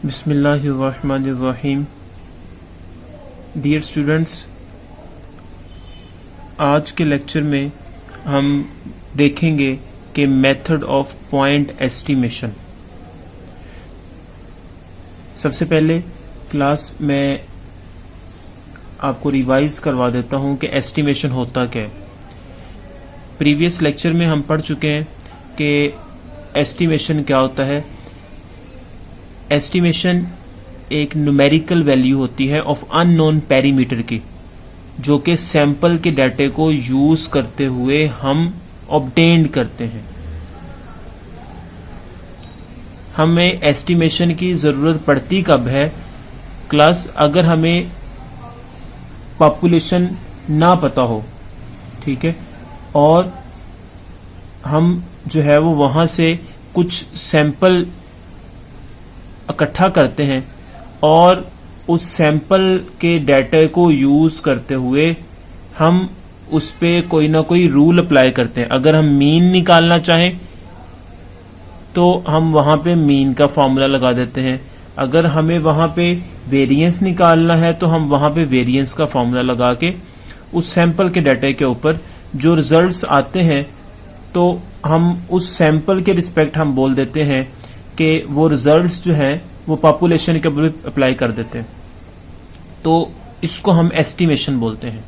बिस्मिल्लाहिर्रहमानिर्रहीम। Dear students, आज के लेक्चर में हम देखेंगे कि मेथड ऑफ पॉइंट एस्टिमेशन। सबसे पहले क्लास में आपको रिवाइज करवा देता हूं कि एस्टिमेशन होता क्या है। प्रीवियस लेक्चर में हम पढ़ चुके हैं कि एस्टिमेशन क्या होता है। एस्टिमेशन एक न्यूमेरिकल वैल्यू होती है ऑफ अननोन पेरीमीटर की, जो कि सैंपल के डाटे को यूज करते हुए हम ऑब्टेन करते हैं। हमें एस्टिमेशन की जरूरत पड़ती कब है क्लास? अगर हमें पॉपुलेशन ना पता हो, ठीक है, और हम जो है वो वहां से कुछ सैंपल इकट्ठा करते हैं और उस सैंपल के डाटा को यूज करते हुए हम उस पे कोई ना कोई रूल अप्लाई करते हैं। अगर हम मीन निकालना चाहें तो हम वहां पे मीन का फॉर्मूला लगा देते हैं। अगर हमें वहां पे वेरिएंस निकालना है तो हम वहां पे वेरिएंस का फॉर्मूला लगा के उस सैंपल के डाटा के ऊपर जो रिजल्ट्स आते हैं तो हम उस सैंपल के रिस्पेक्ट हम बोल देते हैं कि वो रिजल्ट्स जो हैं वो पॉपुलेशन के ऊपर अप्लाई कर देते हैं। तो इसको हम एस्टिमेशन बोलते हैं।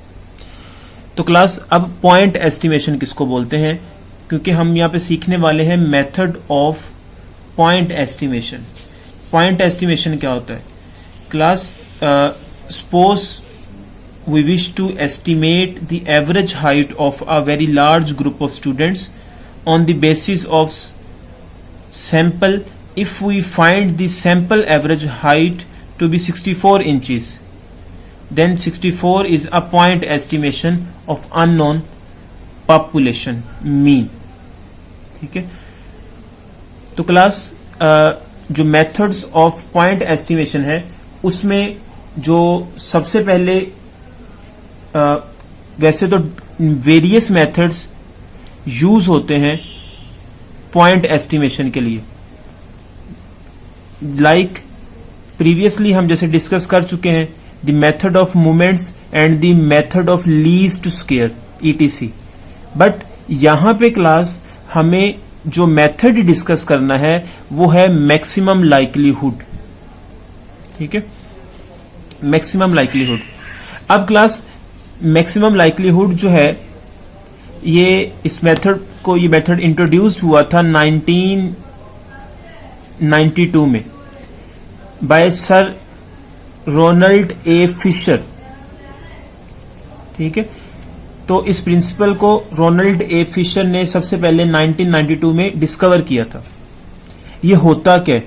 तो क्लास अब पॉइंट एस्टिमेशन किसको बोलते हैं, क्योंकि हम यहाँ पे सीखने वाले हैं method of point estimation. Point estimation क्या होता है class? Suppose we wish to estimate the average height of a very large group of students on the basis of sample if we find the sample average height to be 64 inches, then 64 is a point estimation of unknown population mean। ठीक है, तो class जो methods of point estimation है उसमें जो सबसे पहले वैसे तो वेरियस मेथड्स यूज होते हैं पॉइंट एस्टिमेशन के लिए। लाइक प्रीवियसली हम जैसे डिस्कस कर चुके हैं the method of movements and the method of least square etc. But यहां पे क्लास हमें जो मेथड डिस्कस करना है वो है मैक्सिमम लाइक्लीहुड। ठीक है, मैक्सिमम लाइक्लीहुड। अब क्लास मैक्सिमम लाइक्लीहुड जो है ये मेथड इंट्रोड्यूस्ड हुआ था 1992 में बाय सर रोनाल्ड ए फिशर। ठीक है, तो इस प्रिंसिपल को रोनाल्ड ए फिशर ने सबसे पहले 1992 में डिस्कवर किया था। ये होता क्या है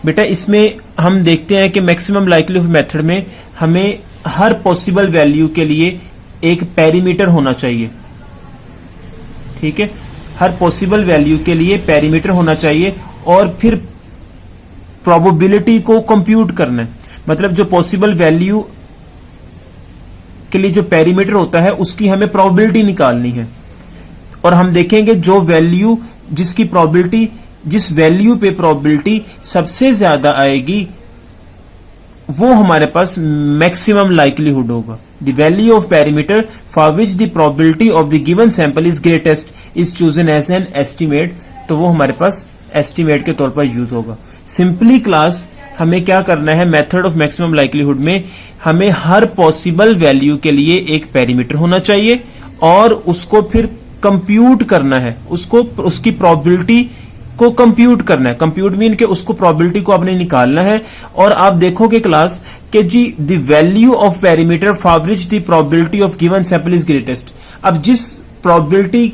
बेटा? इसमें हम देखते हैं कि मैक्सिमम लाइक्लीहुड मेथड में हमें हर पॉसिबल वैल्यू के लिए एक पेरीमीटर होना चाहिए। ठीक है, हर पॉसिबल वैल्यू के लिए पेरीमीटर होना चाहिए और फिर प्रोबेबिलिटी को कंप्यूट करना है। मतलब जो पॉसिबल वैल्यू के लिए जो पेरीमीटर होता है उसकी हमें प्रोबेबिलिटी निकालनी है और हम देखेंगे जो वैल्यू जिसकी प्रोबेबिलिटी जिस वैल्यू पे प्रोबेबिलिटी सबसे ज्यादा आएगी वो हमारे पास मैक्सिमम लाइक्लीहुड होगा। The value of parameter for which the probability of the given sample is greatest is chosen as an estimate. तो वो हमारे पास एस्टिमेट के तौर पर यूज होगा। सिंपली क्लास हमें क्या करना है, मेथड ऑफ मैक्सिमम लाइक्लीहुड में हमें हर पॉसिबल वैल्यू के लिए एक पेरीमीटर होना चाहिए और उसको फिर कंप्यूट करना है, उसकी प्रोबेबिलिटी को कंप्यूट करना है। कंप्यूट मीन के उसको प्रोबेबिलिटी को आपने निकालना है और आप देखोगे क्लास कि जी the value of parameter for which the probability of given sample is greatest. अब जिस प्रोबेबिलिटी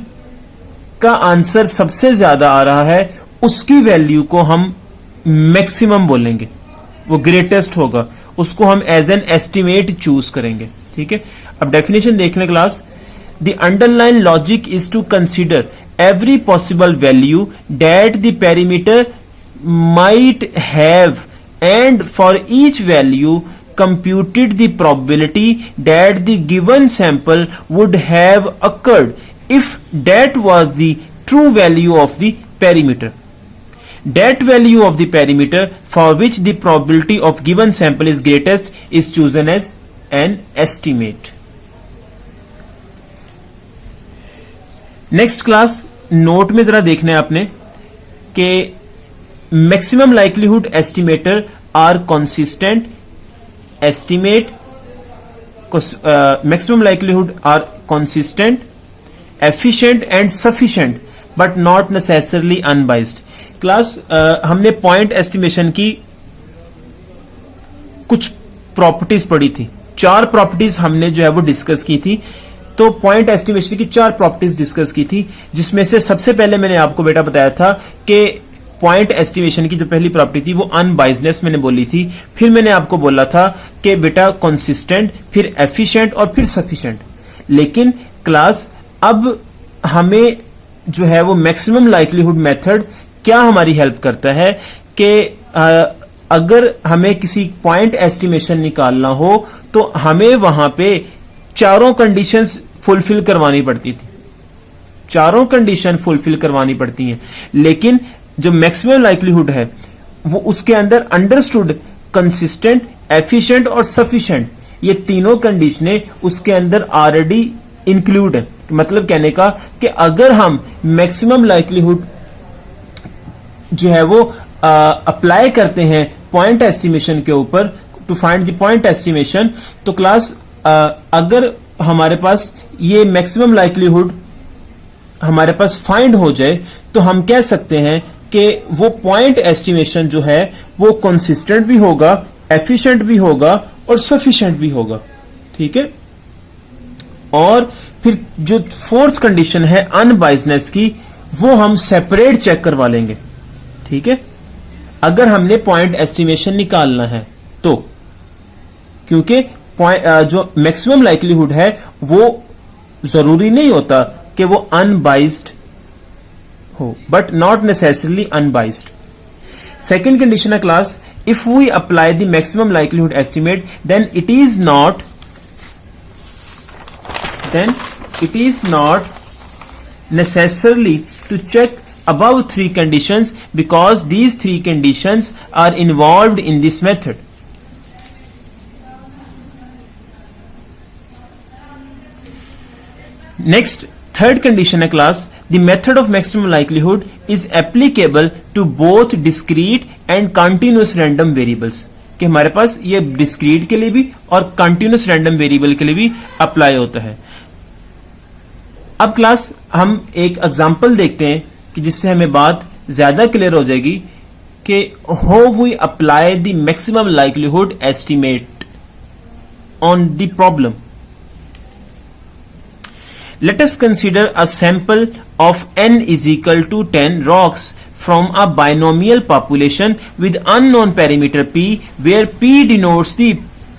का आंसर सबसे ज्यादा आ रहा है उसकी वैल्यू को हम मैक्सिमम बोलेंगे, वो ग्रेटेस्ट होगा, उसको हम एज एन एस्टिमेट चूज करेंगे। ठीक है, अब डेफिनेशन देख लें class. The underline logic is to consider every possible value that the perimeter might have and for each value computed the probability that the given sample would have occurred if that was the true value of the perimeter। That value of the perimeter for which the probability of given sample is greatest is chosen as an estimate. Next class note में जरा देखना है आपने कि maximum likelihood estimator are consistent estimate maximum likelihood are consistent efficient and sufficient but not necessarily unbiased. Class हमने point estimation की कुछ properties पढ़ी थी, 4 प्रॉपर्टीज हमने जो है वो डिस्कस की थी। तो पॉइंट एस्टिमेशन की 4 प्रॉपर्टीज डिस्कस की थी, जिसमें से सबसे पहले मैंने आपको बेटा बताया था कि पॉइंट एस्टिमेशन की जो पहली प्रॉपर्टी थी वो अनबाइज्डनेस मैंने बोली थी। फिर मैंने आपको बोला था कि बेटा कंसिस्टेंट, फिर एफिशिएंट और फिर सफिशिएंट। लेकिन क्लास अब हमें जो है वो मैक्सिमम लाइक्लीहुड मेथड क्या हमारी हेल्प करता है कि अगर हमें किसी पॉइंट एस्टिमेशन निकालना हो तो हमें वहां पे चारों कंडीशंस फुलफिल करवानी पड़ती थी, चारों कंडीशन फुलफिल करवानी पड़ती हैं। लेकिन जो मैक्सिमम लाइक्लीहुड है वो उसके अंदर अंडरस्टूड कंसिस्टेंट, एफिशिएंट और सफिशिएंट, ये तीनों कंडीशनें उसके अंदर ऑलरेडी इंक्लूड है। मतलब कहने का कि अगर हम मैक्सिमम लाइक्लीहुड जो है वो अप्लाई करते हैं पॉइंट एस्टिमेशन के ऊपर to find the point estimation, तो क्लास अगर हमारे पास ये मैक्सिमम लाइक्लीहुड हमारे पास फाइंड हो जाए तो हम कह सकते हैं कि वो पॉइंट एस्टिमेशन जो है वो कंसिस्टेंट भी होगा, एफिशिएंट भी होगा और सफिशिएंट भी होगा। ठीक है। और फिर जो 4th कंडीशन है अनबाइज्डनेस की, वो हम सेपरेट चेक करवा लेंगे। ठीक है, अगर हमने पॉइंट एस्टिमेशन निकालना है तो, क्योंकि जो मैक्सिमम लाइक्लीहुड है वो जरूरी नहीं होता कि वो अनबाइज्ड हो, but not necessarily unbiased. Second condition है class, if we apply the maximum likelihood estimate then it is not necessarily to check above 3 conditions because these 3 conditions are involved in this method. Next, third condition है class, the method of maximum likelihood is applicable to both discrete and continuous random variables. कि हमारे पास ये discrete के लिए भी और continuous random variable के लिए भी अप्लाई होता है। अब क्लास हम एक एग्जाम्पल देखते हैं कि जिससे हमें बात ज्यादा क्लियर हो जाएगी कि how we apply the maximum likelihood estimate on the problem. Let us consider a sample of n is equal to 10 rocks from a binomial population with unknown parameter p, where p denotes the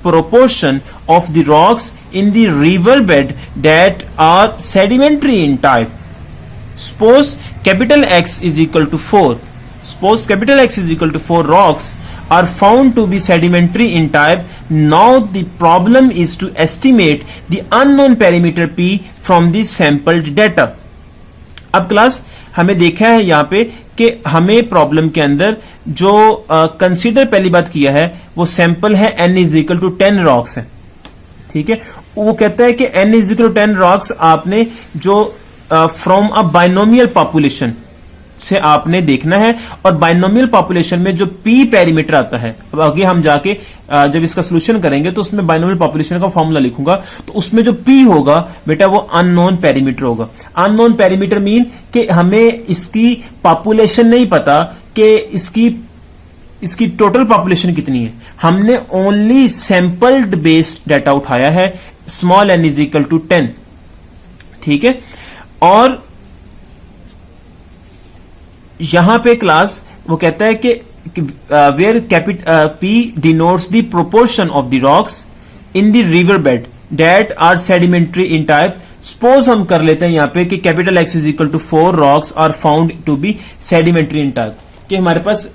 proportion of the rocks in the river bed that are sedimentary in type. Suppose capital X is equal to 4. Suppose capital X is equal to 4 rocks are found to be sedimentary in type. Now the problem is to estimate the unknown parameter p from the sampled data. अब class हमें देखा है यहाँ पे कि हमें problem के अंदर जो कंसीडर पहली बात किया है वो सैंपल है n is equal to 10 rocks है। ठीक है, वो कहता है कि n is equal to 10 rocks आपने जो फ्रॉम अ बाइनोमियल पॉपुलेशन से आपने देखना है, और बाइनोमियल पॉपुलेशन में जो p पैरामीटर आता है, अब आगे हम जाके जब इसका सोल्यूशन करेंगे तो उसमें बाइनोमियल पॉपुलेशन का फॉर्मूला लिखूंगा, तो उसमें जो p होगा बेटा वो अननोन पैरामीटर होगा। अननोन पैरामीटर मीन कि हमें इसकी पॉपुलेशन नहीं पता कि इसकी टोटल पॉपुलेशन कितनी है, हमने ओनली सैंपल्ड बेस्ड डाटा उठाया है, small n is equal to 10। ठीक है, और यहां पे क्लास वो कहता है कि where p denotes the proportion of the rocks in the river bed that are sedimentary in type. Suppose हम कर लेते हैं यहां पे कि capital X is equal to 4 rocks are found to be sedimentary in type, कि हमारे पास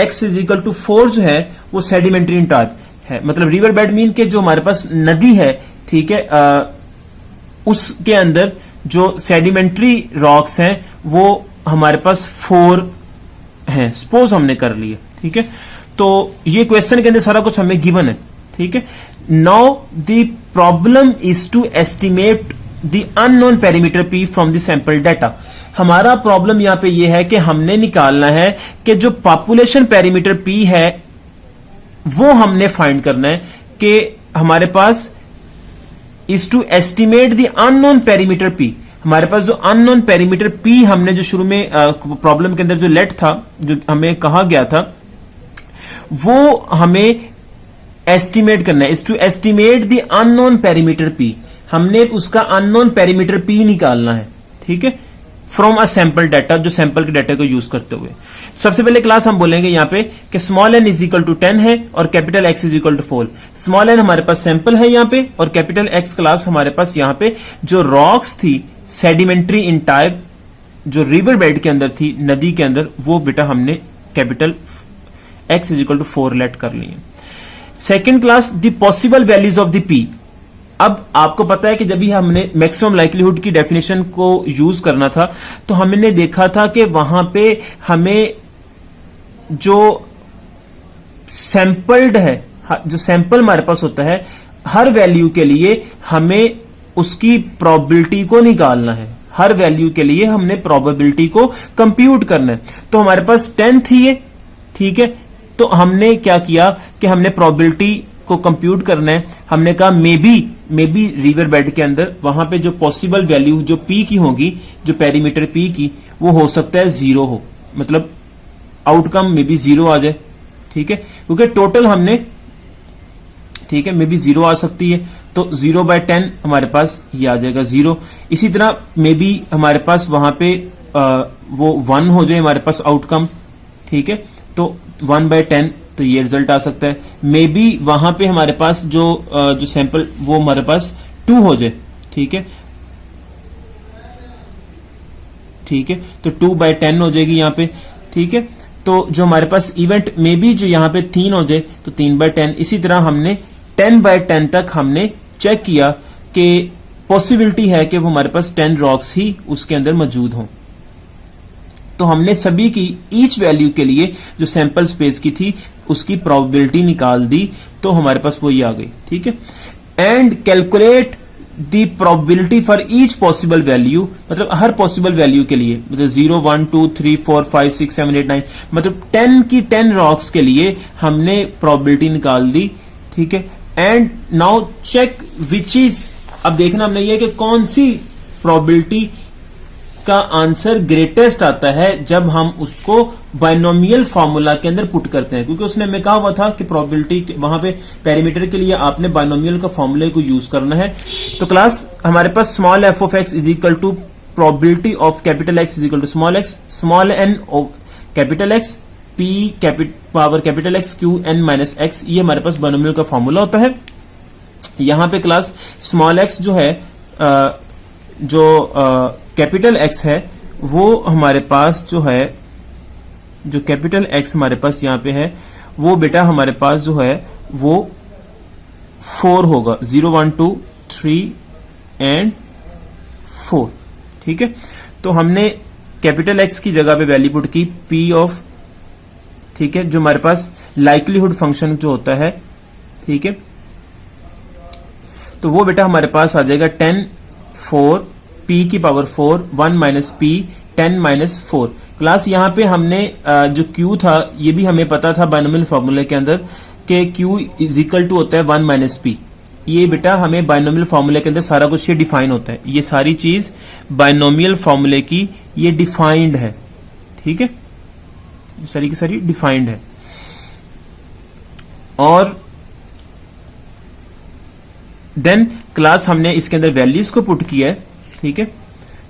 X इज इक्वल टू 4 जो है वो सेडिमेंट्री इन टाइप है। मतलब रिवर बेड मीन के जो हमारे पास नदी है, ठीक है, उसके अंदर जो सेडिमेंट्री रॉक्स हैं वो हमारे पास 4 हैं, सपोज हमने कर लिए, ठीक है। तो ये क्वेश्चन के अंदर सारा कुछ हमें गिवन है, ठीक है। Now the problem is to estimate the unknown parameter P from the sample data. हमारा प्रॉब्लम यहां पे ये है कि हमने निकालना है कि जो पॉपुलेशन पेरीमीटर पी है वो हमने फाइंड करना है कि हमारे पास is to estimate the unknown parameter P. हमारे पास जो अननोन पेरीमीटर पी हमने जो शुरू में प्रॉब्लम के अंदर जो लेट था, जो हमें कहा गया था, वो हमें एस्टिमेट करना है। Is to estimate the unknown parameter P, हमने उसका अननोन पेरीमीटर पी निकालना है, ठीक है, फ्रॉम अ सैंपल डाटा, जो सैंपल के डाटा को यूज करते हुए। सबसे पहले क्लास हम बोलेंगे यहां पे कि small N is equal to 10 है और capital X is equal to 4। Small N हमारे पास सैंपल है यहां पे, और कैपिटल एक्स क्लास हमारे पास यहां पे जो रॉक्स थी सेडिमेंट्री इन टाइप, जो रिवर बेड के अंदर थी, नदी के अंदर, वो बेटा हमने capital X is equal to 4 let कर लिए। Second class the possible values of the P. अब आपको पता है कि जब भी हमने मैक्सिमम लाइक्लीहुड की डेफिनेशन को यूज करना था तो हमने देखा था कि वहां पे हमें जो सैंपल्ड है, जो सैंपल हमारे पास होता है, हर वैल्यू के लिए हमें उसकी प्रोबेबिलिटी को निकालना है। हर वैल्यू के लिए हमने प्रोबेबिलिटी को कंप्यूट करना है। तो हमारे पास 10 थी ये, ठीक है। तो हमने क्या किया कि हमने प्रोबेबिलिटी को कंप्यूट करना है। हमने कहा मे बी रिवर बेड के अंदर वहां पे जो पॉसिबल वैल्यू जो पी की होगी, जो पेरीमीटर पी की, वो हो सकता है 0 हो, मतलब आउटकम मे बी 0 आ जाए, ठीक है, क्योंकि टोटल हमने, ठीक है, मे बी 0 आ सकती है। तो 0/10 हमारे पास ये आ जाएगा 0। इसी तरह मे बी हमारे पास वहां पे वो 1 हो जाए हमारे पास आउटकम, ठीक है, तो 1/10 तो ये रिजल्ट आ सकता है। मे बी वहां पे हमारे पास जो सैंपल वो हमारे पास 2 हो जाए, ठीक है, ठीक है, तो 2/10 हो जाएगी यहां पे, ठीक है। तो जो हमारे पास इवेंट मे बी जो यहां पे 3 हो जाए तो 3/10। इसी तरह हमने 10/10 तक हमने चेक किया कि पॉसिबिलिटी है कि वो हमारे पास 10 रॉक्स ही उसके अंदर मौजूद हों। तो हमने सभी की ईच वैल्यू के लिए जो सैंपल स्पेस की थी उसकी प्रोबेबिलिटी निकाल दी, तो हमारे पास वो ये आ गई, ठीक है। And calculate the probability for each possible value, मतलब हर पॉसिबल वैल्यू के लिए, मतलब 0 1 2 3 4 5 6 7 8 9, मतलब 10 की 10 रॉक्स के लिए हमने प्रोबेबिलिटी निकाल दी, ठीक है। And now check which is, अब देखना हमने ये कि कौन सी प्रोबेबिलिटी का आंसर ग्रेटेस्ट आता है जब हम उसको बाइनोमियल फार्मूला के अंदर पुट करते हैं, क्योंकि उसने हमें कहा हुआ था कि प्रोबेबिलिटी वहां पे पेरीमीटर के लिए आपने बाइनोमियल का फार्मूले को यूज करना है। तो क्लास हमारे पास small F of X is equal to probability of capital X is equal to small X, small N capital X, P power capital X, Q N minus X, ये हमारे पास बाइनोमियल का formula होता है। यहां पे class small x जो है, जो कैपिटल एक्स है, वो हमारे पास जो है, जो कैपिटल एक्स हमारे पास यहां पे है, वो बेटा हमारे पास जो है वो 4 होगा, 0 1 2 3 एंड 4, ठीक है। तो हमने कैपिटल एक्स की जगह पे वैल्यू पुट की पी ऑफ, ठीक है, जो हमारे पास लाइक्लीहुड फंक्शन जो होता है, ठीक है, तो वो बेटा हमारे पास आ जाएगा 10 4 पी की power 4 1 minus P 10 minus 4। Class यहां पे हमने जो क्यू था ये भी हमें पता था बाइनोमियल फार्मूले के अंदर कि क्यू इज इक्वल टू होता है 1 माइनस पी। ये बेटा हमें बाइनोमियल फार्मूले के अंदर सारा कुछ ये डिफाइन होता है, ये सारी चीज बाइनोमियल फार्मूले की ये डिफाइंड है, ठीक है, सारी की सारी डिफाइंड है। और देन क्लास हमने इसके अंदर वैल्यूज को पुट किया है, ठीक है,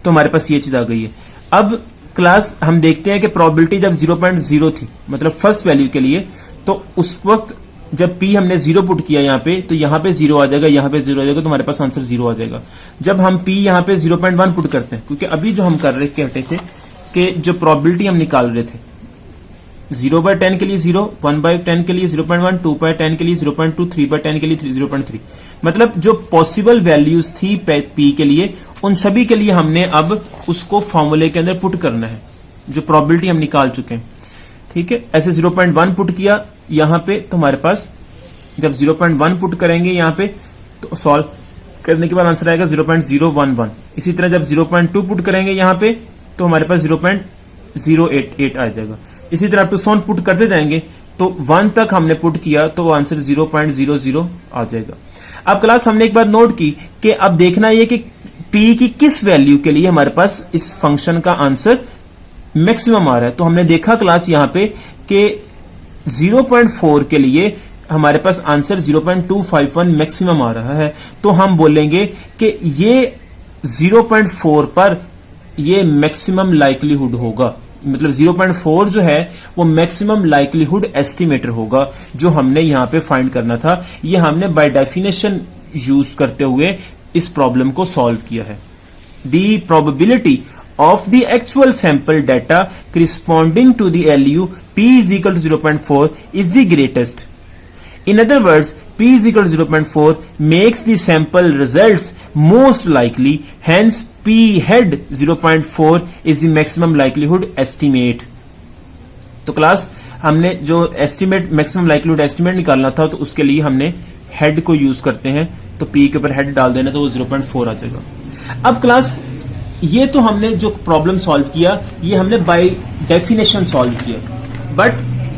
तो हमारे पास ये चीज आ गई है। अब क्लास हम देखते हैं कि प्रोबेबिलिटी जब 0.0 थी, मतलब फर्स्ट वैल्यू के लिए, तो उस वक्त जब p हमने 0 पुट किया यहाँ पे, तो यहाँ पे 0 आ जाएगा, यहाँ पे 0 आ जाएगा, तो हमारे पास आंसर 0 आ जाएगा। जब हम p यहाँ पे 0.1 पुट करते हैं, क्योंकि अभी जो हम कर रहे कहते थे कि जो प्रोबेबिलिटी हम निकाल रहे थे 0/10 के लिए 0, 1/10 के लिए 0.1, 2/10 के लिए 0.2, 3/10 के लिए 0.3, मतलब जो पॉसिबल वैल्यूज थी p के लिए, उन सभी के लिए हमने अब उसको फॉर्मूले के अंदर पुट करना है, जो प्रोबेबिलिटी हम निकाल चुके हैं। ठीक है। ऐसे 0.1 पुट किया यहां पे, तो हमारे पास जब 0.1 पुट करेंगे यहां पे तो सॉल्व करने के बाद आंसर आएगा 0.011। इसी तरह जब 0.2 पुट करेंगे यहां पे तो हमारे पास 0.088 आ जाएगा। इसी तरह टू सोन पुट करते जाएंगे तो 1 तक हमने पुट किया तो वो आंसर 0.00 आ जाएगा। अब क्लास हमने एक बात नोट की कि अब देखना यह कि पी की किस वैल्यू के लिए हमारे पास इस फंक्शन का आंसर मैक्सिमम आ रहा है। तो हमने देखा क्लास यहां पे कि 0.4 के लिए हमारे पास आंसर 0.251 मैक्सिमम आ रहा है। तो हम बोलेंगे कि ये 0.4 पर ये मैक्सिमम लाइक्लीहुड होगा, मतलब 0.4 जो है वो मैक्सिमम लाइक्लीहुड एस्टिमेटर होगा जो हमने यहां पे फाइंड करना था। ये हमने बाय डेफिनेशन यूज करते हुए इस प्रॉब्लम को सॉल्व किया है। The probability of the actual sample data corresponding to the LU P is equal to 0.4 is the greatest. In other words, P is equal to 0.4 makes the sample results most likely, hence P head 0.4 is the maximum likelihood estimate. तो class हमने जो estimate maximum likelihood estimate निकालना था तो उसके लिए हमने head को यूज करते हैं, तो P के ऊपर हेड डाल देना तो वो 0.4 आ जाएगा। अब क्लास ये तो हमने जो प्रॉब्लम सॉल्व किया ये हमने बाय डेफिनेशन सॉल्व किया, बट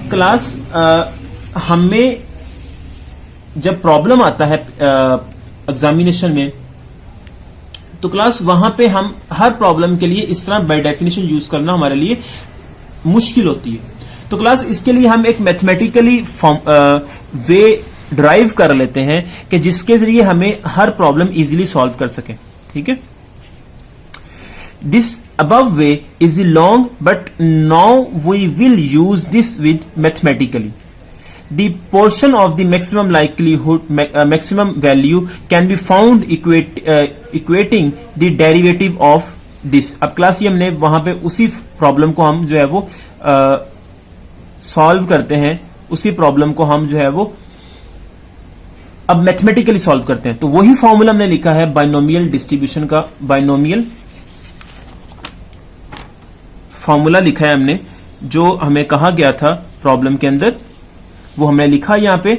क्लास हमें जब प्रॉब्लम आता है एग्जामिनेशन में तो क्लास वहां पे हम हर प्रॉब्लम के लिए इस तरह बाय डेफिनेशन यूज करना हमारे लिए मुश्किल होती है। तो क्लास इसके लिए हम एक मैथमेटिकली वे ड्राइव कर लेते हैं कि जिसके जरिए हमें हर प्रॉब्लम इजीली सॉल्व कर सके। ठीक है, this above way is long, but now we will use this with mathematically. The portion of the maximum likelihood maximum value can be found equating the derivative of this. अब class ये हमने वहां पे उसी प्रॉब्लम को हम जो है वो सॉल्व करते हैं, उसी प्रॉब्लम को हम जो है वो अब मैथमेटिकली सॉल्व करते हैं। तो वही फॉर्मूला हमने लिखा है बाइनोमियल डिस्ट्रीब्यूशन का, बाइनोमियल फॉर्मूला लिखा है हमने जो हमें कहा गया था प्रॉब्लम के अंदर, वो हमने लिखा यहां पे।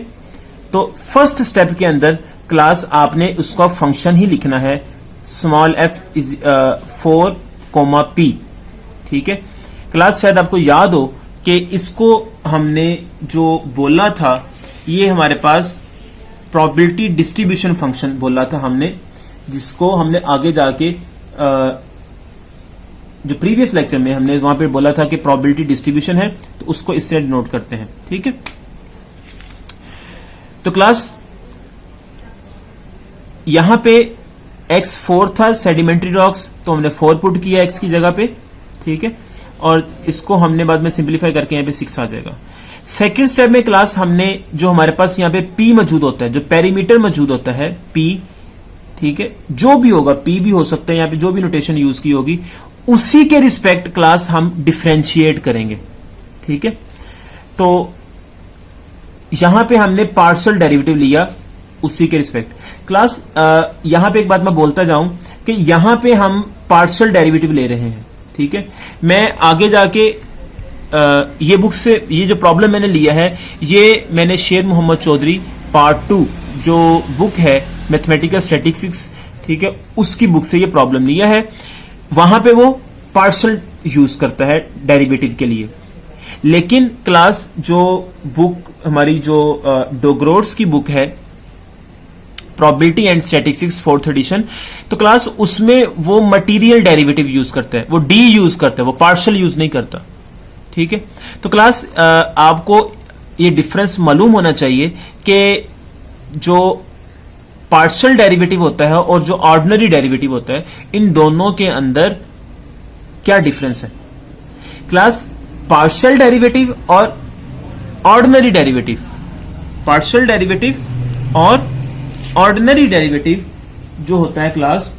तो फर्स्ट स्टेप के अंदर क्लास आपने उसका फंक्शन ही लिखना है, स्मॉल f इज 4, p। ठीक है क्लास, शायद आपको याद हो कि इसको हमने जो बोला था ये हमारे पास प्रोबेबिलिटी डिस्ट्रीब्यूशन फंक्शन बोला था हमने, जिसको हमने आगे जाके जो प्रीवियस लेक्चर में हमने वहां पे बोला था कि प्रोबेबिलिटी डिस्ट्रीब्यूशन है, तो उसको इससे डिनोट करते हैं। ठीक है, तो क्लास यहां पे x4 था सेडिमेंट्री रॉक्स, तो हमने 4 पुट किया x की जगह पे। ठीक है, और इसको हमने बाद में सिंप्लीफाई करके यहां पे 6 आ जाएगा। सेकेंड स्टेप में क्लास हमने जो हमारे पास यहां पे p मौजूद होता है, जो पेरीमीटर मौजूद होता है p, ठीक है, जो भी होगा p भी हो सकता है, यहां पे जो भी नोटेशन यूज की होगी उसी के रिस्पेक्ट क्लास हम डिफरेंशिएट करेंगे। ठीक है, तो यहां पे हमने पार्शियल डेरिवेटिव लिया उसी के रिस्पेक्ट। क्लास यहां पे एक बात मैं बोलता जाऊं कि यहां पे हम पार्शियल डेरिवेटिव ले रहे हैं। ठीक है, मैं आगे जाके ये बुक से ये जो प्रॉब्लम मैंने लिया है ये मैंने शेर मोहम्मद चौधरी पार्ट 2 जो बुक है मैथमेटिकल स्टैटिस्टिक्स, ठीक है, उसकी बुक से ये प्रॉब्लम लिया है। वहां पे वो पार्शियल यूज करता है डेरिवेटिव के लिए, लेकिन क्लास जो बुक हमारी जो डोग्रोड्स की बुक है probability and statistics 4th edition, तो क्लास उसमें वो मटेरियल डेरिवेटिव यूज करता है, वो डी यूज करता है, वो पार्शियल यूज नहीं करता। ठीक है, तो क्लास आपको ये डिफरेंस मालूम होना चाहिए कि जो पार्शियल डेरिवेटिव होता है और जो ऑर्डिनरी डेरिवेटिव होता है, इन दोनों के अंदर क्या डिफरेंस है। क्लास पार्शियल डेरिवेटिव और ऑर्डिनरी डेरिवेटिव, पार्शियल डेरिवेटिव और ऑर्डिनरी डेरिवेटिव जो होता है क्लास,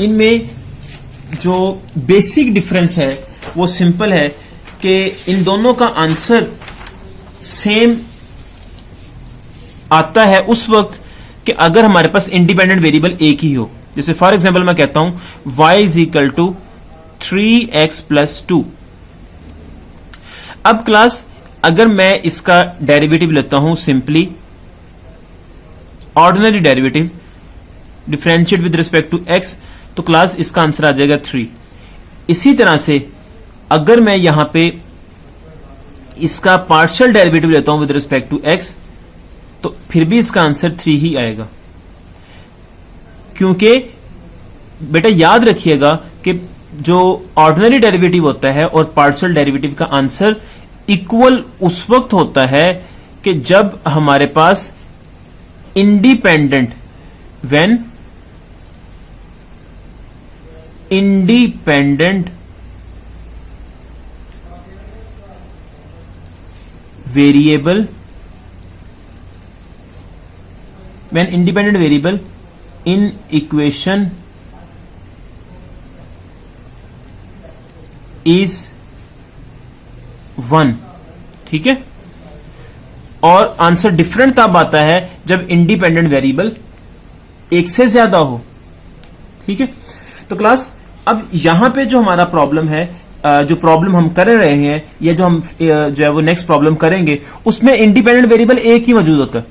इनमें जो बेसिक डिफरेंस है वो सिंपल है कि इन दोनों का आंसर सेम आता है उस वक्त कि अगर हमारे पास इंडिपेंडेंट वेरिएबल एक ही हो। जैसे फॉर एग्जांपल मैं कहता हूं y is equal to 3x plus 2, अब क्लास अगर मैं इसका डेरिवेटिव लेता हूं simply ordinary derivative differentiate with respect to X, तो क्लास इसका आंसर आ जाएगा 3। इसी तरह से अगर मैं यहां पे इसका पार्शियल डेरिवेटिव लेता हूं विद रिस्पेक्ट टू एक्स, तो फिर भी इसका आंसर 3 ही आएगा, क्योंकि बेटा याद रखिएगा कि जो ऑर्डिनरी डेरिवेटिव होता है और पार्शियल डेरिवेटिव का आंसर इक्वल उस वक्त होता है कि जब हमारे पास independent when independent variable in equation is 1। ठीक है, और आंसर डिफरेंट तब आता है जब इंडिपेंडेंट वेरिएबल एक से ज्यादा हो। ठीक है, तो क्लास अब यहां पे जो हमारा प्रॉब्लम है, जो प्रॉब्लम हम कर रहे हैं या जो हम जो है वो नेक्स्ट प्रॉब्लम करेंगे, उसमें इंडिपेंडेंट वेरिएबल एक ही मौजूद होता है।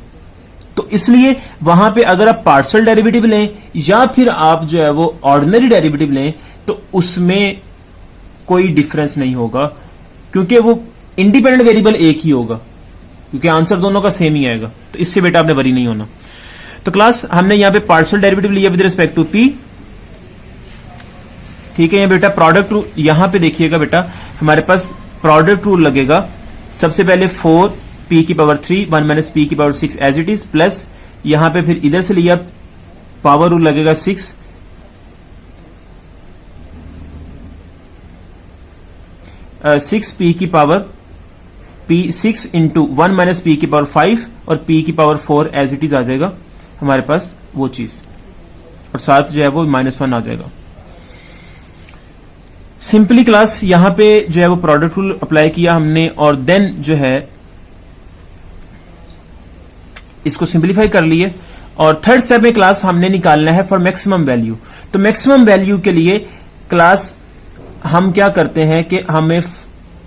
तो इसलिए वहां पे अगर आप पार्शियल डेरिवेटिव लें या फिर आप जो है वो ऑर्डिनरी डेरिवेटिव लें, तो उसमें कोई डिफरेंस नहीं होगा, क्योंकि वो इंडिपेंडेंट वेरिएबल एक ही होगा, क्योंकि आंसर दोनों का सेम ही आएगा। तो इससे बेटा आपने वरी नहीं होना। तो क्लास हमने यहां पे पार्शियल डेरिवेटिव लिया विद रिस्पेक्ट टू पी। ठीक है, ये बेटा प्रोडक्ट रूल, यहां पे देखिएगा बेटा हमारे पास प्रोडक्ट रूल लगेगा। सबसे पहले 4 p की पावर 3 1 माइनस p की power 6 as it is, plus यहां पे फिर इधर से लिया पावर रूल लगेगा 6 6p की power p6 into 1 minus p की पावर 5 और p की पावर 4 एज इट इज आ जाएगा हमारे पास वो चीज, और साथ जो है वो -1 आ जाएगा। सिंपली क्लास यहां पे जो है वो प्रोडक्ट रूल अप्लाई किया हमने, और देन जो है इसको सिंप्लीफाई कर लिए, और थर्ड स्टेप में क्लास हमने निकालना है फॉर मैक्सिमम वैल्यू। तो मैक्सिमम वैल्यू के लिए क्लास हम क्या करते हैं कि हमें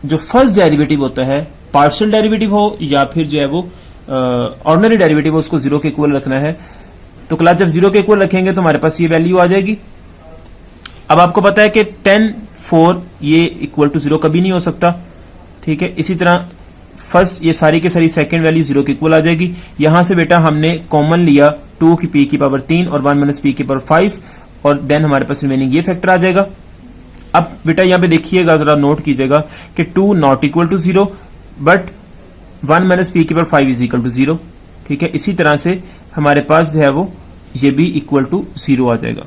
जो फर्स्ट डेरिवेटिव होता है, पार्शियल डेरिवेटिव हो या फिर जो है वो ऑर्डिनरी डेरिवेटिव हो, उसको 0 के इक्वल रखना है। तो क्लास जब 0 के इक्वल रखेंगे तो हमारे पास ये वैल्यू आ जाएगी। अब आपको पता है कि 10 4 ये इक्वल टू 0 कभी नहीं हो सकता। ठीक है, इसी तरह फर्स्ट ये सारी के सारी सेकंड वैल्यू 0 के इक्वल आ जाएगी। यहां से बेटा हमने कॉमन लिया 2 की p की पावर 3 और 1 माइनस p की पावर 5, और देन हमारे पास रिमेनिंग ये फैक्टर आ जाएगा। अब बेटा यहां पे देखिएगा, जरा नोट कीजिएगा कि 2 not equal to 0 but 1 minus p की पावर 5 इज इक्वल टू 0। ठीक है, इसी तरह से हमारे पास जो है वो ये भी इक्वल टू 0 आ जाएगा।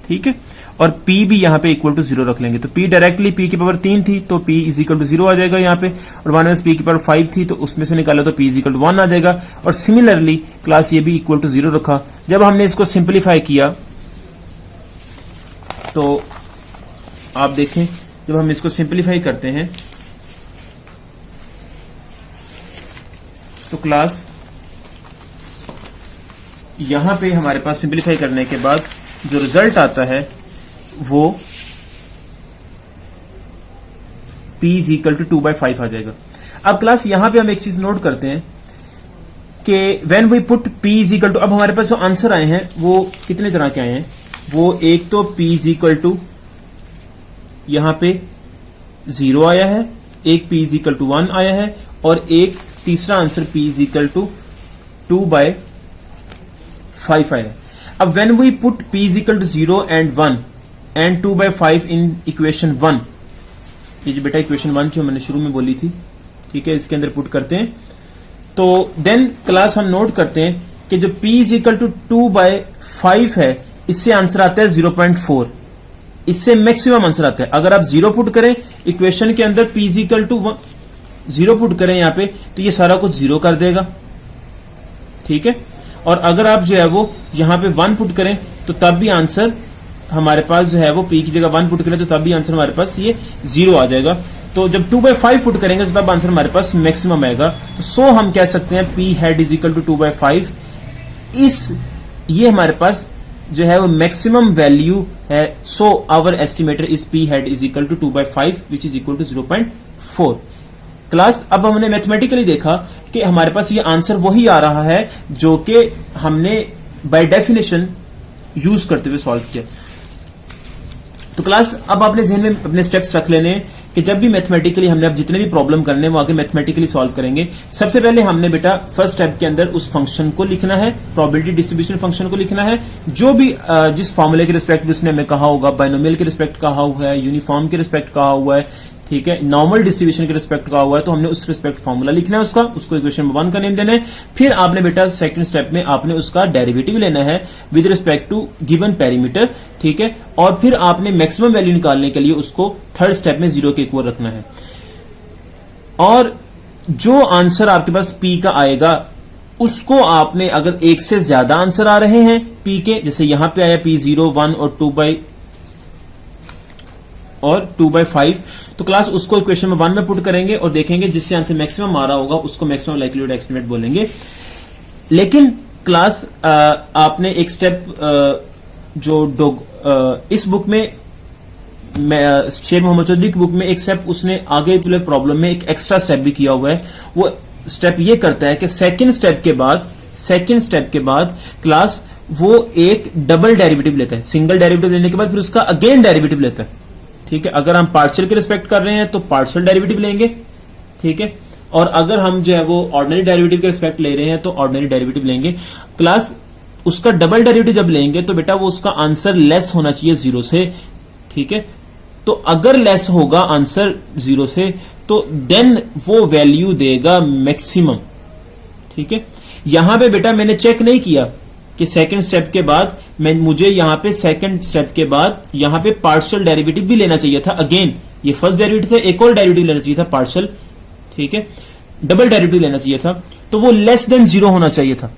ठीक है, और p भी यहां पे इक्वल टू 0 रख लेंगे। तो p डायरेक्टली p की पावर 3 थी तो p इज इक्वल टू 0 आ जाएगा यहां पे, और 1 माइनस p की पावर 5 थी तो उसमें से निकाला तो p इज इक्वल टू 1 आ जाएगा। और सिमिलरली क्लास ये भी इक्वल टू 0 रखा। जब हमने इसको सिंप्लीफाई किया तो आप देखें, जब हम इसको सिंप्लीफाई करते हैं तो क्लास यहां पे हमारे पास सिंप्लीफाई करने के बाद जो रिजल्ट आता है वो p इज इक्वल टू 2/5 आ जाएगा। अब क्लास यहां पे हम एक चीज नोट करते हैं कि when we put p is equal to, अब हमारे पास जो आंसर आए हैं वो कितने तरह के आए हैं, वो एक तो p इज इक्वल टू यहां पे 0 आया है, एक p इज इक्वल टू 1 आया है, और एक तीसरा answer p is equal to 2/5 आया है। अब when we put p is equal to 0 and 1 and 2/5 in equation 1, ये जो बेटा इक्वेशन 1 जो मैंने शुरू में बोली थी, ठीक है, इसके अंदर पुट करते हैं तो देन क्लास हम नोट करते हैं कि जो p इज इक्वल टू 2/5 है, इससे आंसर आता है 0.4, इससे मैक्सिमम आंसर आता है। अगर आप 0 पुट करें इक्वेशन के अंदर, p is equal to 0 put करें यहां पे, तो ये सारा कुछ 0 कर देगा। ठीक है, और अगर आप जो है वो यहां पे 1 पुट करें तो तब भी आंसर हमारे पास जो है वो p की जगह 1 पुट करें तो तब भी आंसर हमारे पास ये 0 आ जाएगा। तो जब 2/5 पुट करेंगे तो तब आंसर हमारे पास मैक्सिमम आएगा। तो सो हम कह सकते हैं p hat is equal to 2/5, ये हमारे पास जो है वो मैक्सिमम वैल्यू है। So our estimator is p hat is equal to 2/5 which is equal to 0.4। Class अब हमने मैथमेटिकली देखा कि हमारे पास ये आंसर वही आ रहा है जो कि हमने बाय डेफिनेशन यूज करते हुए सॉल्व किया। तो क्लास अब आपने जहन में अपने स्टेप्स रख लेने कि जब भी मैथमेटिकली हमने अब जितने भी प्रॉब्लम करने वो आगे मैथमेटिकली सॉल्व करेंगे। सबसे पहले हमने बेटा फर्स्ट स्टेप के अंदर उस फंक्शन को लिखना है, प्रोबेबिलिटी डिस्ट्रीब्यूशन फंक्शन को लिखना है, जो भी जिस फॉर्मूले के रिस्पेक्ट उसने हमें कहा होगा, बाइनोमियल के रिस्पेक्ट कहा हुआ है, यूनिफॉर्म के रिस्पेक्ट कहा हुआ है, ठीक है, नॉर्मल डिस्ट्रीब्यूशन के रिस्पेक्ट कहा हुआ है, तो हमने उस रिस्पेक्ट फॉर्मूला लिखना है उसको इक्वेशन 1 का नेम देना है। फिर आपने बेटा सेकंड स्टेप में आपने उसका डेरिवेटिव लेना है with respect to given parameter, ठीक है, और फिर आपने मैक्सिमम वैल्यू निकालने के लिए उसको थर्ड स्टेप में 0 के इक्वल रखना है। और जो आंसर आपके पास P का आएगा उसको आपने, अगर एक से ज्यादा आंसर आ रहे हैं P के, जैसे यहां पे आया P0, 1 और 2/5, तो क्लास उसको इक्वेशन में 1 में पुट करेंगे और देखेंगे जिससे आंसर मैक्सिमम आ रहा होगा उसको मैक्सिमम लाइक्लीहुड एस्टिमेट बोलेंगे। लेकिन क्लास आपने एक स्टेप इस बुक में शेर मोहम्मद चौधरी की बुक में एक स्टेप उसने आगे प्रॉब्लम में एक एक्स्ट्रा स्टेप भी किया हुआ है। वो स्टेप ये करता है कि सेकंड स्टेप के बाद क्लास वो एक डबल डेरिवेटिव लेता है। सिंगल डेरिवेटिव लेने के बाद फिर उसका अगेन डेरिवेटिव लेता है, ठीक है। अगर हम पार्शियल के रिस्पेक्ट कर रहे हैं तो पार्शियल डेरिवेटिव लेंगे, ठीक है, और अगर हम जो है वो ऑर्डिनरी डेरिवेटिव के रिस्पेक्ट ले रहे हैं तो ऑर्डिनरी डेरिवेटिव लेंगे। क्लास उसका डबल डेरिवेटिव जब लेंगे तो बेटा वो उसका आंसर लेस होना चाहिए 0 से, ठीक है। तो अगर लेस होगा आंसर 0 से तो देन वो वैल्यू देगा मैक्सिमम, ठीक है। यहां पे बेटा मैंने चेक नहीं किया कि सेकंड स्टेप के बाद मुझे यहां पे सेकंड स्टेप के बाद यहां पे पार्शियल डेरिवेटिव भी लेना चाहिए था। अगेन ये फर्स्ट डेरिवेटिव से एक और डेरिवेटिव लेना चाहिए था पार्शियल, ठीक है, डबल डेरिवेटिव लेना चाहिए था, तो वो लेस देन 0 होना चाहिए था,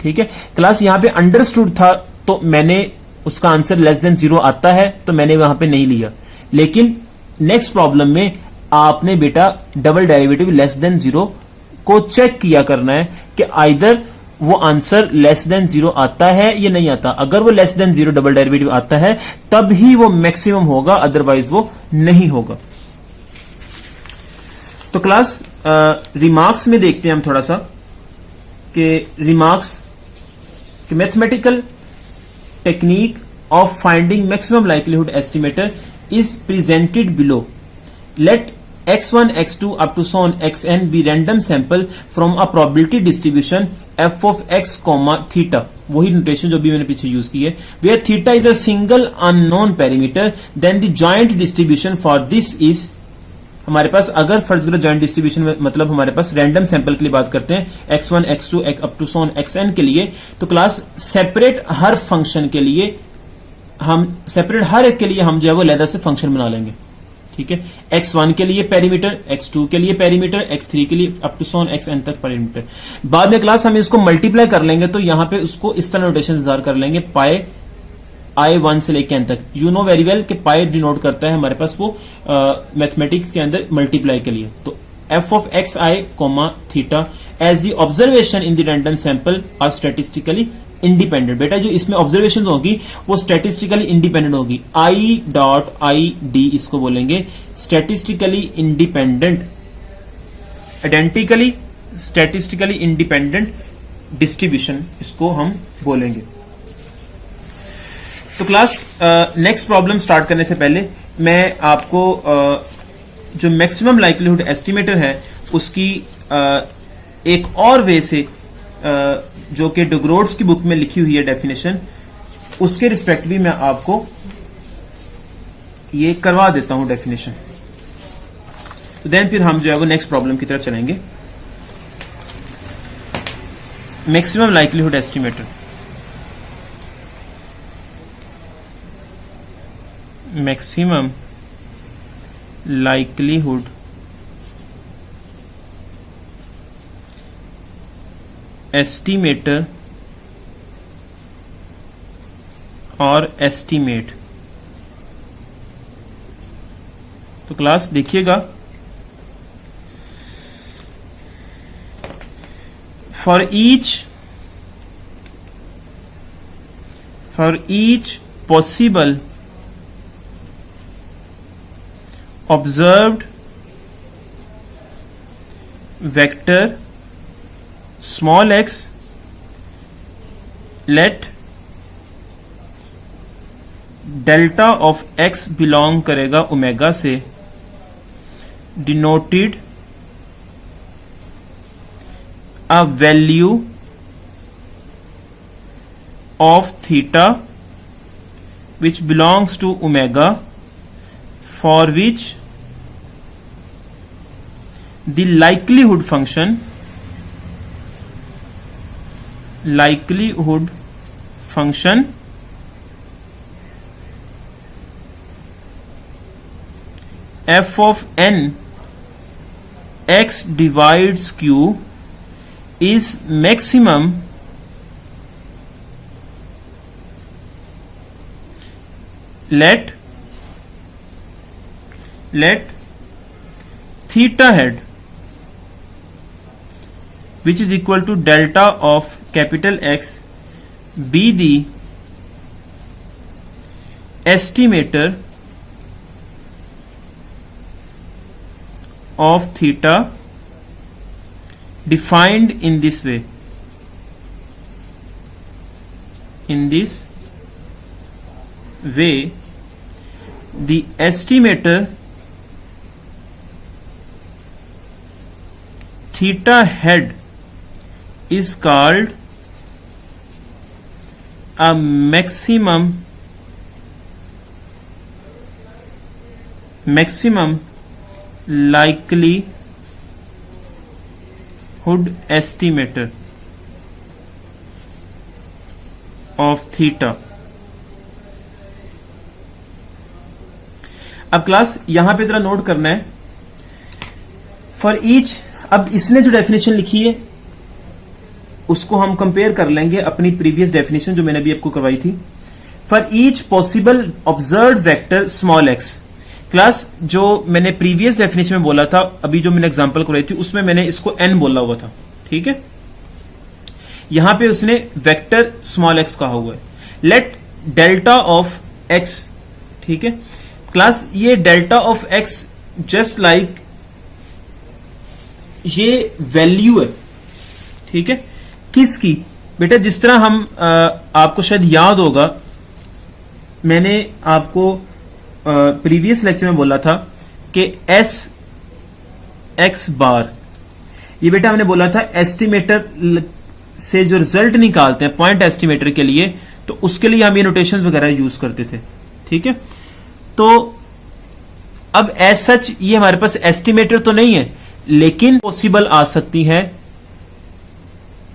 ठीक है। क्लास यहां पे अंडरस्टूड था तो मैंने उसका आंसर लेस देन 0 आता है तो मैंने वहां पे नहीं लिया। लेकिन नेक्स्ट प्रॉब्लम में आपने बेटा डबल डेरिवेटिव लेस देन 0 को चेक किया करना है कि आइदर वो आंसर लेस देन 0 आता है या नहीं आता। अगर वो लेस देन 0 डबल डेरिवेटिव आता है तब ही वो मैक्सिमम होगा, अदरवाइज वो नहीं होगा। तो क्लास रिमार्क्स में देखते हैं हम थोड़ा सा कि रिमार्क्स कि mathematical technique of finding maximum likelihood estimator is presented below. Let x1, x2 up to so on xn be random sample from a probability distribution f of x, theta. वही notation जो भी मैंने पीछे use की है। Where theta is a single unknown parameter, then the joint distribution for this is, हमारे पास अगर फर्ज करो जॉइंट डिस्ट्रीब्यूशन में मतलब हमारे पास रैंडम सैंपल के लिए बात करते हैं x1, x2 up to so on xn के लिए, तो क्लास सेपरेट हर फंक्शन के लिए हम सेपरेट हर एक के लिए हम जो है वो अलग से फंक्शन बना लेंगे, ठीक है। x1 के लिए पेरीमीटर, x2 के लिए पेरीमीटर, x3 के लिए up to so on xn तक पेरीमीटर। बाद में क्लास हम इसको मल्टीप्लाई कर लेंगे तो यहां पे उसको इस तरह नोटेशन इस्तेमाल कर लेंगे, पाई i1 से लेके n तक। यू नो वेरी वेल कि पाई डिनोट करता है हमारे पास वो मैथमेटिक्स के अंदर मल्टीप्लाई के लिए। तो f of xi, theta as the observation in the random sample are statistically independent. बेटा जो इसमें ऑब्जर्वेशन होगी वो स्टैटिस्टिकली इंडिपेंडेंट होगी। I.ID इसको बोलेंगे statistically independent, identically statistically independent distribution इसको हम बोलेंगे। तो क्लास नेक्स्ट प्रॉब्लम स्टार्ट करने से पहले मैं आपको जो मैक्सिमम लाइक्लीहुड एस्टिमेटर है उसकी एक और वे से जो कि डुग्रोड्स की बुक में लिखी हुई है डेफिनेशन, उसके रिस्पेक्ट भी मैं आपको ये करवा देता हूं डेफिनेशन। तो देन फिर हम जो है वो नेक्स्ट प्रॉब्लम की तरफ चलेंगे। Maximum likelihood estimator, maximum likelihood estimator और एस्टिमेट। तो क्लास देखिएगा, for each possible observed vector small x let delta of x belong करेगा ओमेगा से, denoted a value of theta which belongs to omega, for which the likelihood function f of n x divides q is maximum let theta head, which is equal to delta of capital X, be the estimator of theta defined in this way. The estimator theta head is called a maximum likelihood estimator of theta. अब class यहां पे जरा note करना है, for each, अब इसने जो definition लिखी है उसको हम कंपेयर कर लेंगे अपनी प्रीवियस डेफिनेशन जो मैंने अभी आपको करवाई थी. For each possible observed vector small x. Class जो मैंने प्रीवियस डेफिनेशन में बोला था, अभी जो मैंने एग्जांपल करवाई थी उसमें मैंने इसको एन बोला हुआ था, ठीक है. यहां पे उसने वेक्टर स्मॉल एक्स कहा हुआ है. लेट डेल्टा ऑफ एक्स, ठीक है क्लास, ये delta of x just like ये वैल्यू है, ठीक है. किसकी बेटा, जिस तरह हम आपको शायद याद होगा मैंने आपको प्रीवियस लेक्चर में बोला था कि एस एक्स बार, ये बेटा हमने बोला था एस्टिमेटर से जो रिजल्ट निकालते हैं पॉइंट एस्टिमेटर के लिए, तो उसके लिए हम ये नोटेशंस वगैरह यूज करते थे, ठीक है. तो अब एज सच ये हमारे पास एस्टिमेटर तो नहीं है, लेकिन पॉसिबल आ सकती है,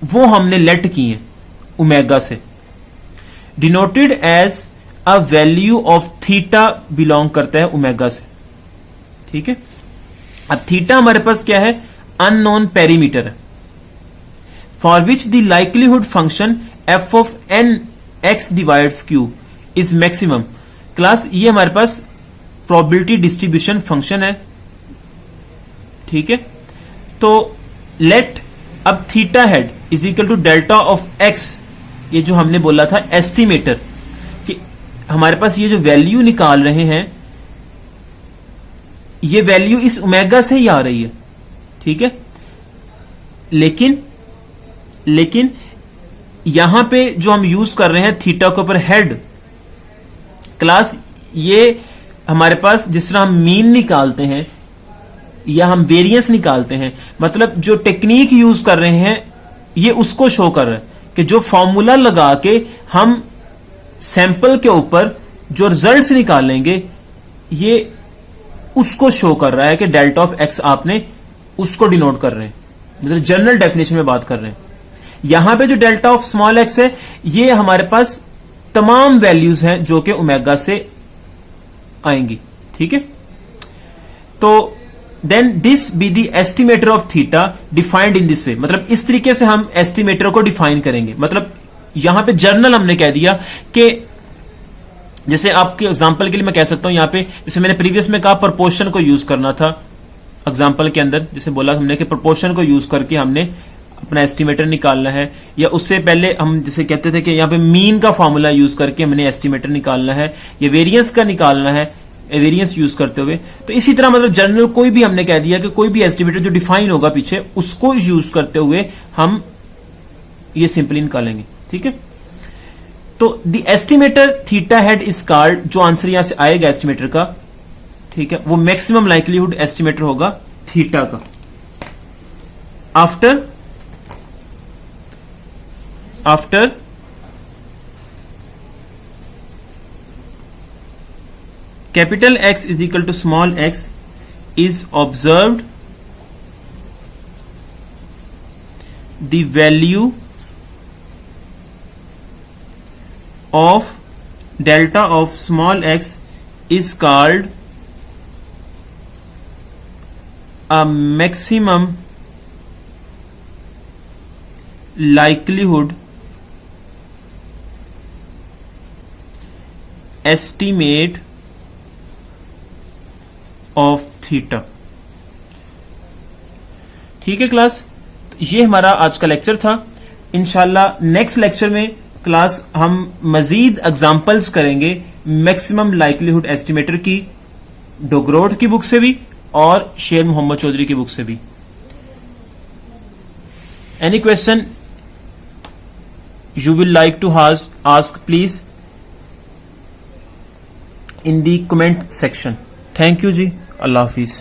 वो हमने लेट की है ओमेगा से, denoted as a value of theta belong करता है ओमेगा से, ठीक है. अब थीटा हमारे पास क्या है, अननोन पेरीमीटर है, for which the likelihood function F of N X divides Q is maximum. Class ये हमारे पास प्रोबेबिलिटी डिस्ट्रीब्यूशन फंक्शन है, ठीक है. तो लेट अब theta hat is equal to delta of X, ये जो हमने बोला था एस्टिमेटर, कि हमारे पास ये जो वैल्यू निकाल रहे हैं ये वैल्यू इस ओमेगा से ही आ रही है, ठीक है. लेकिन यहां पे जो हम यूज कर रहे हैं थीटा के ऊपर हेड, क्लास ये हमारे पास जिस तरह हम मीन निकालते हैं या हम वेरिएंस निकालते हैं, मतलब जो टेक्निक यूज कर रहे हैं ये उसको शो कर रहा है कि जो फॉर्मूला लगा के हम सैंपल के ऊपर जो रिजल्ट्स निकालेंगे ये उसको शो कर रहा है कि डेल्टा ऑफ एक्स आपने उसको डिनोट कर रहे हैं, मतलब जनरल डेफिनेशन में बात कर रहे हैं. यहां पे जो डेल्टा ऑफ स्मॉल एक्स है ये हमारे पास तमाम वैल्यूज हैं जो कि ओमेगा से आएंगी, ठीक है. तो then this be the estimator of theta defined in this way, मतलब इस तरीके से हम एस्टिमेटर को डिफाइन करेंगे. मतलब यहां पे जर्नल हमने कह दिया कि जैसे आपके एग्जांपल के लिए मैं कह सकता हूं यहां पे, जैसे मैंने प्रीवियस में कहा प्रोपोर्शन को यूज करना था एग्जांपल के अंदर, जैसे बोला हमने कि प्रोपोर्शन को यूज करके हमने अपना एस्टिमेटर निकालना है, या उससे पहले हम जैसे कहते थे कि यहाँ पे मीन का फॉर्मूला यूज करके हमने एस्टिमेटर निकालना है या वेरिएंस का निकालना है, वेरिएंस यूज करते हुए। तो इसी तरह मतलब जनरल कोई भी हमने कह दिया कि कोई भी एस्टिमेटर जो डिफाइन होगा पीछे उसको यूज करते हुए हम ये सिंपली निकालेंगे। ठीक है, तो the estimator theta hat is called, जो आंसर यहां से आएगा एस्टिमेटर का, ठीक है, वो मैक्सिमम लाइक्लीहुड एस्टिमेटर होगा थीटा का। After capital X is equal to small x is observed, the value of delta of small x is called a maximum likelihood estimate of theta. ठीक है क्लास, ये हमारा आज का लेक्चर था। इंशाल्लाह नेक्स्ट लेक्चर में क्लास हम मजीद एग्जांपल्स करेंगे मैक्सिमम लाइक्लीहुड एस्टिमेटर की, डोग्रोड की बुक से भी और शेर मोहम्मद चौधरी की बुक से भी। Any question you will like to ask please in the comment section. Thank you जी, अल्लाह हाफिज।